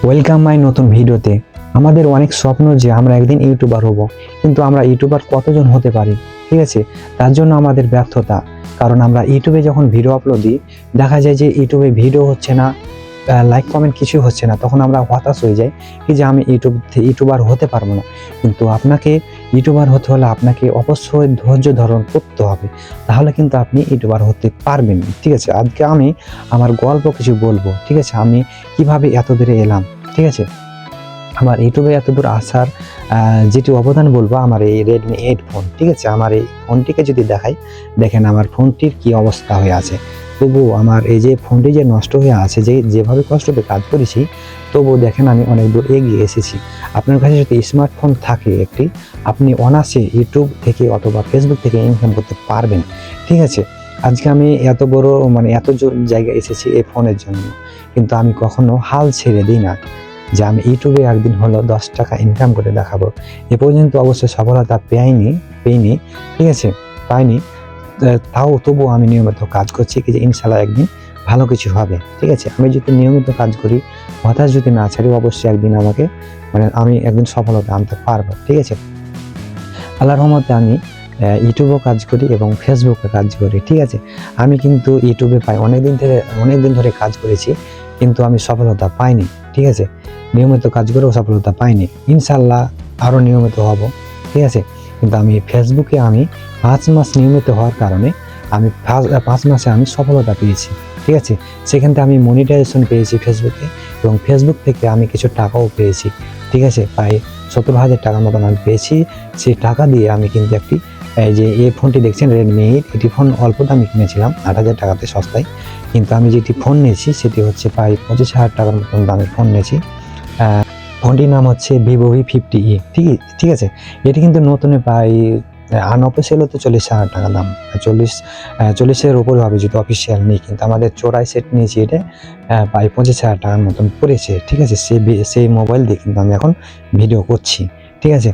Welcome my নতুন ভিডিওতে। আমাদের অনেক স্বপ্ন যে আমরা একদিন ইউটিউবার হব, কিন্তু আমরা ইউটিউবার কতজন হতে পারি? ঠিক আছে, তার জন্য আমাদের ব্যর্থতা। কারণ আমরা ইউটিউবে যখন ভিডিও আপলোড দিই, দেখা যায় যে ইউটিউবে ভিডিও হচ্ছে না, লাইক কমেন্ট কিছু হচ্ছে না, তখন আমরা হতাশ হয়ে যাই কি যে আমি ইউটিউবার হতে পারবো না। কিন্তু আপনাকে ইউটিউবার হতে হলে আপনাকে অবশ্যই ধৈর্য ধারণ করতে হবে, তাহলে কিন্তু আপনি ইউটিউবার হতে পারবেন। ঠিক আছে, আজকে আমি আমার গল্প কিছু বলবো। ঠিক আছে, আমি কিভাবে এত দূরে এলাম। ঠিক আছে, আমার ইউটিউবে এত দূর আসার যেটি অবদান বলবো, আমার এই রেডমি 8 ফোন। ঠিক আছে, আমার এই ফোনটিকে যদি দেখাই, দেখেন আমার ফোনটির কি অবস্থা হয়ে আছে। তবু আমার এই যে ফোনটি যে নষ্ট হয়ে আছে, যেভাবে কষ্ট করে কাজ করেছি, তবু দেখেন আমি অনেক দূর এগিয়ে এসেছি। আপনার কাছে যদি স্মার্টফোন থাকে একটি, আপনি অনায়াসে ইউটিউব থেকে অথবা ফেসবুক থেকে ইনকাম করতে পারবেন। ঠিক আছে, আজকে আমি এত বড় এত জায়গায় এসেছি এই ফোনের জন্য, কিন্তু আমি কখনো হাল ছেড়ে দিই না যে আমি ইউটিউবে একদিন হলো 10 টাকা ইনকাম করে দেখাবো। এ পর্যন্ত অবশ্যই সফলতা পেইনি। ঠিক আছে, পাইনি। তাও তবুও আমি নিয়মিত কাজ করছি কি যে ইনশাল্লাহ একদিন ভালো কিছু হবে। ঠিক আছে, আমি যদি নিয়মিত কাজ করি, হতাশ যদি না ছাড়ি, অবশ্যই একদিন আমাকে আমি একদিন সফলতা আনতে পারবো। ঠিক আছে, আল্লাহর রহমতে আমি ইউটিউবেও কাজ করি এবং ফেসবুকে কাজ করি। ঠিক আছে, আমি কিন্তু ইউটিউবে অনেকদিন ধরে কাজ করেছি, কিন্তু আমি সফলতা পাইনি। ঠিক আছে, নিয়মিত কাজ করেও সফলতা পাইনি। ইনশাল্লাহ আরও নিয়মিত হব। ঠিক আছে, কিন্তু আমি ফেসবুকে 5 মাস নিয়মিত হওয়ার কারণে আমি 5 মাসে আমি সফলতা পেয়েছি। ঠিক আছে, সেখান থেকে আমি মনিটাইজেশন পেয়েছি ফেসবুকে, এবং ফেসবুক থেকে আমি কিছু টাকাও পেয়েছি। ঠিক আছে, প্রায় 17,000 টাকার মতন আমি পেয়েছি। সেই টাকা দিয়ে আমি কিন্তু এই ফোনটি দেখছেন রেডমি 8, এটি ফোন অল্প দামে কিনেছিলাম, 8,000 টাকাতে, সস্তায়। কিন্তু আমি যেটি ফোন নিয়েছি সেটি হচ্ছে প্রায় 25,000 টাকার মতন দামের ফোন নিয়েছি। ফোনটির নাম হচ্ছে ভিভো V50e। ঠিক আছে, এটি কিন্তু নতুনে প্রায় আনঅফিসিয়াল সেল হতে 40,000 টাকা দাম, 40-এর উপরে হবে যদি অফিসিয়াল নেই। কিন্তু আমাদের চোরাই সেট নিয়েছি, এটা প্রায় 25,000 টাকার মতন পড়েছে। ঠিক আছে, সেই মোবাইল দিয়ে কিন্তু আমি এখন ভিডিও করছি। ঠিক আছে,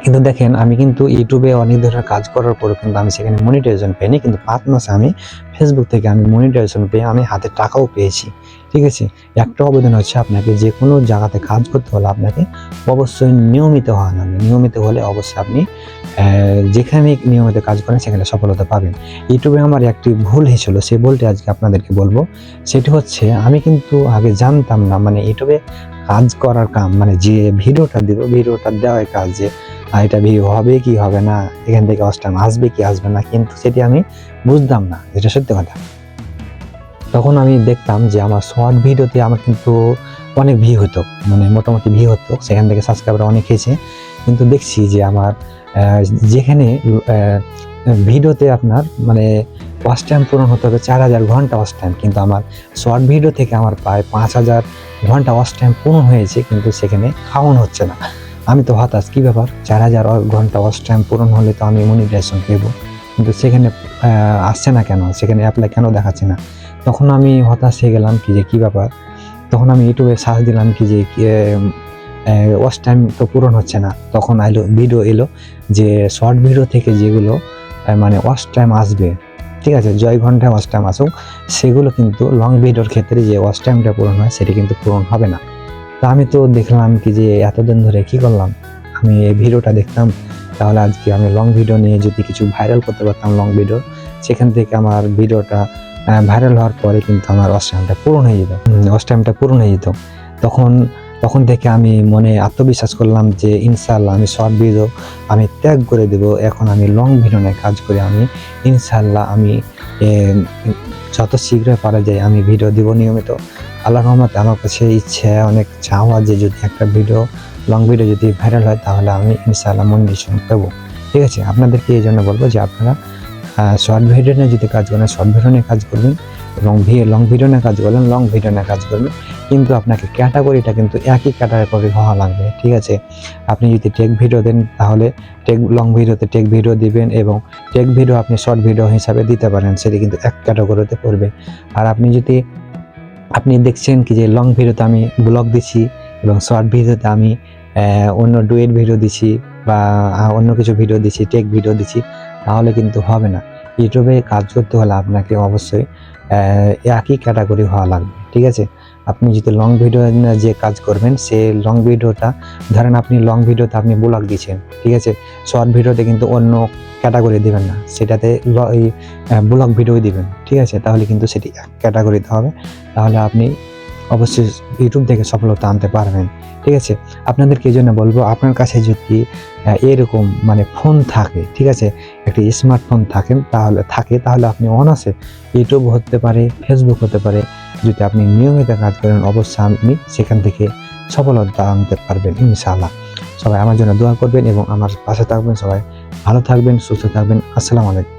কিন্তু দেখেন আমি কিন্তু ইউটিউবে অনেক ধরনের কাজ করার পরে কিন্তু আমি সেখানে মনিটাইজেশন পাইনি, কিন্তু 5 মাসে আমি ফেসবুক থেকে আমি মনিটাইজেশন পেয়ে আমি হাতে টাকাও পেয়েছি। ঠিক আছে, একটা আবেদন হচ্ছে আপনাকে যে কোনো জায়গাতে কাজ করতে হলে আপনাকে অবশ্যই নিয়মিত হওয়া লাগবে। নিয়মিত হলে অবশ্যই আপনি যেখানে নিয়মিত কাজ করেন সেখানে সফলতা পাবেন। ইউটিউবে আমার একটি ভুল হয়েছিল, সেই ভুলটি আজকে আপনাদেরকে বলবো। সেটি হচ্ছে আমি কিন্তু আগে জানতাম না ইউটিউবে কাজ করার কাম, যে ভিডিওটা দিব, ভিডিওটা দেওয়ার কাজ, যে এটা ভিউ হবে কি হবে না, এখান থেকে ওয়াচ টাইম আসবে কি আসবে না, কিন্তু সেটি আমি বুঝতাম না, যেটা সত্যি কথা। তখন আমি দেখতাম যে আমার শর্ট ভিডিওতে আমার কিন্তু অনেক ভিউ হতো, মোটামুটি ভিউ হতো, সেখান থেকে সাবস্ক্রাইবার অনেক হয়েছে। কিন্তু দেখছি যে আমার যেখানে ভিডিওতে আপনার ওয়াচ টাইম পূরণ হতে হবে 4,000 ঘন্টা ওয়াচ টাইম, কিন্তু আমার শর্ট ভিডিও থেকে আমার প্রায় 5,000 ঘন্টা ওয়াচ টাইম পূরণ হয়েছে, কিন্তু সেখানে খাওয়ানো হচ্ছে না। আমি তো হতাশ, কী ব্যাপার, 4,000 ঘন্টা ওয়াচ টাইম পূরণ হলে তো আমি মনিটাইজেশন পেব, কিন্তু সেখানে আসছে না কেন, সেখানে অ্যাপ্লাই কেন দেখাচ্ছে না। তখন আমি হতাশ হয়ে গেলাম কি যে কী ব্যাপার। তখন আমি ইউটিউবে সার্চ দিলাম কি যে ওয়াচ টাইম তো পূরণ হচ্ছে না। তখন ভিডিও এলো যে শর্ট ভিডিও থেকে যেগুলো ওয়াচ টাইম আসবে, ঠিক আছে, জয় ঘন্টায় ওয়াচ টাইম আসুক, সেগুলো কিন্তু লং ভিডিওর ক্ষেত্রে যে ওয়াচ টাইমটা পূরণ হয় সেটি কিন্তু পূরণ হবে না। তা আমি তো দেখলাম কি যে এতদিন ধরে কি করলাম, আমি এই ভিডিওটা দেখতাম, তাহলে আজকে আমি লং ভিডিও নিয়ে যদি কিছু ভাইরাল করতে পারতাম, লং ভিডিও, সেখান থেকে আমার ভিডিওটা ভাইরাল হওয়ার পরে কিন্তু আমার ওয়াচ টাইমটা পূরণ হয়ে যেত। তখন থেকে আমি মনে আত্মবিশ্বাস করলাম যে ইনশাল্লাহ আমি শর্ট ভিডিও আমি ত্যাগ করে দেব, এখন আমি লং ভিডিও নিয়ে কাজ করি। আমি ইনশাল্লাহ আমি যত শীঘ্রই পারা যায় আমি ভিডিও দিব নিয়মিত। আল্লাহর রহমতে আমার কাছে ইচ্ছে, অনেক চাওয়া যে যদি একটা লং ভিডিও যদি ভাইরাল হয়, তাহলে আমি ইনশাআল্লাহ মনিটাইজেশন পাবো। ঠিক আছে, আপনাদেরকে এই জন্য বলবো যে আপনারা শর্ট ভিডিও নিয়ে যদি কাজ করেন, শর্ট ভিডিও নিয়ে কাজ করবেন, এবং লং ভিডিও নিয়ে কাজ করলেন, লং ভিডিও নিয়ে কাজ করবেন, কিন্তু আপনাকে ক্যাটাগরিটা কিন্তু একই ক্যাটাগরি হওয়া লাগবে। ঠিক আছে, আপনি যদি টেক ভিডিও দেন, তাহলে লং ভিডিওতে টেক ভিডিও দিবেন, এবং টেক ভিডিও আপনি শর্ট ভিডিও হিসাবে দিতে পারেন, সেটি কিন্তু এক ক্যাটাগরিতে পড়বে। আর আপনি দেখছেন কি যে লং ভিডিওতে আমি ব্লগ দিচ্ছি, এবং শর্ট ভিডিওতে আমি অন্য ডুয়েট ভিডিও দিচ্ছি, বা অন্য কিছু ভিডিও দিচ্ছি, টেক ভিডিও দিচ্ছি, তাহলে কিন্তু হবে না। ইউটিউবে কাজ করতে হলে আপনাকে অবশ্যই একই ক্যাটাগরি হওয়া লাগবে। ঠিক আছে, আপনি যদি লং ভিডিও যে কাজ করবেন, সে লং ভিডিওটা ধরেন আপনি লং ভিডিওতে আপনি ব্লগ দিচ্ছেন, ঠিক আছে, শর্ট ভিডিওতে কিন্তু অন্য ক্যাটাগরি দিবেন না, সেটাতে ব্লগ ভিডিও দিবেন, ঠিক আছে, তাহলে কিন্তু সেটি এক ক্যাটাগরিতে হবে, তাহলে আপনি অবশ্যই ইউটিউব থেকে সফলতা আনতে পারবেন। ঠিক আছে, আপনাদেরকে এই জন্য বলবো, আপনার কাছে যদি এরকম মানে ফোন থাকে, ঠিক আছে, একটি স্মার্টফোন তাহলে আপনি অনায়াসে ইউটিউব হতে পারে, ফেসবুক হতে পারে, যদি আপনি নিয়মিত কাজ করেন অবশ্যই আপনি সেখান থেকে সফলতা আনতে পারবেন ইনশাআল্লাহ। সবাই আমার জন্য দোয়া করবেন এবং আমার পাশে থাকবেন। সবাই ভালো থাকবেন, সুস্থ থাকবেন। আসসালামু আলাইকুম।